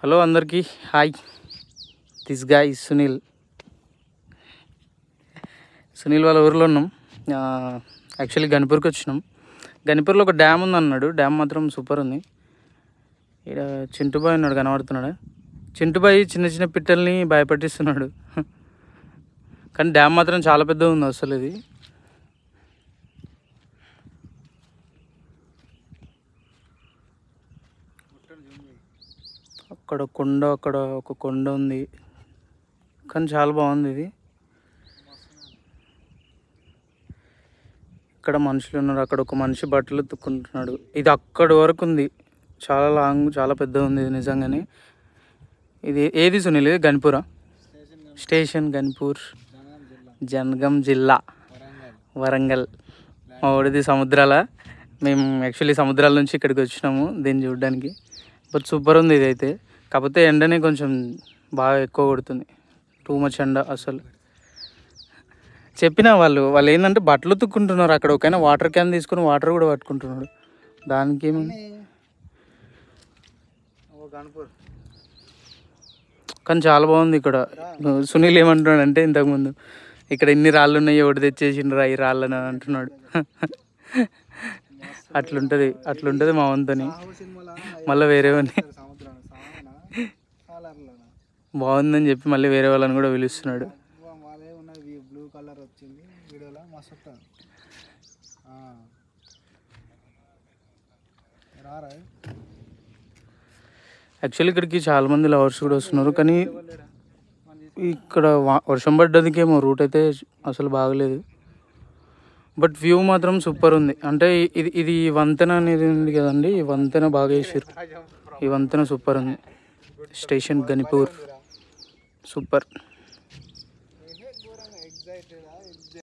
Hello అందరికీ hi. This guy Sunil వాళ్ళ ఊరిలో ఉన్నాం. యాక్చువల్లీ గణపూర్కి వచ్చినాం. గణపూర్లో ఒక డ్యామ్ ఉంది అన్నాడు. డ్యామ్ మాత్రం సూపర్ ఉంది. ఇక్కడ చింటుబాయ్ ఉన్నాడు, కనబడుతున్నాడు. చింటుబాయ్ చిన్న చిన్న పిట్టల్ని భయపెట్టిస్తున్నాడు. కానీ డ్యామ్ మాత్రం చాలా పెద్దగా ఉంది అసలు. ఇది అక్కడ ఒక కొండ ఉంది, కానీ చాలా బాగుంది ఇది. ఇక్కడ మనుషులు ఉన్నారు. అక్కడ ఒక మనిషి బట్టలు ఉతుక్కుంటున్నాడు. ఇది అక్కడి వరకు ఉంది, చాలా లాంగ్, చాలా పెద్దగా ఉంది ఇది నిజంగానే. ఇది ఏది సునీల్? ఇది గన్పూరా స్టేషన్? గన్పూర్, జనగాం జిల్లా, వరంగల్. మా ఊడిది సముద్రాల. మేము యాక్చువల్లీ సముద్రాల నుంచి ఇక్కడికి వచ్చినాము దీన్ని చూడడానికి. బట్ సూపర్ ఉంది ఇది అయితే. కాకపోతే ఎండనే కొంచెం బాగా ఎక్కువ కొడుతుంది, టూ మచ్ ఎండ అసలు. చెప్పిన వాళ్ళు ఏంటంటే బట్టలు ఉతుక్కుంటున్నారు. అక్కడ ఒకైనా వాటర్ క్యాన్ తీసుకుని వాటర్ కూడా పట్టుకుంటున్నాడు. దానికి ఏమైంది? కానీ చాలా బాగుంది ఇక్కడ. సునీల్ ఏమంటున్నాడు అంటే, ఇంతకుముందు ఇక్కడ ఇన్ని రాళ్ళు ఉన్నాయి, ఒకటి తెచ్చేసిండ్రా ఈ రాళ్ళని అంటున్నాడు. అట్లుంటుంది మా వంతని. మళ్ళీ వేరే వాళ్ళని బాగుందని చెప్పి మళ్ళీ వేరే వాళ్ళని కూడా పిలుస్తున్నాడు. బ్లూ కలర్ వచ్చింది వీడియోలో, మస్తు. యాక్చువల్లీ ఇక్కడికి చాలా మంది లవర్స్ కూడా వస్తున్నారు. కానీ ఇక్కడ వర్షం పడ్డదికేమో రూట్ అయితే అసలు బాగలేదు. బట్ వ్యూ మాత్రం సూపర్ ఉంది. అంటే ఇది వంతెన అనేది ఉంది కదండి, ఈ వంతెన బాగా వేసారు. ఈ వంతెన సూపర్ ఉంది. Station Ganapur super.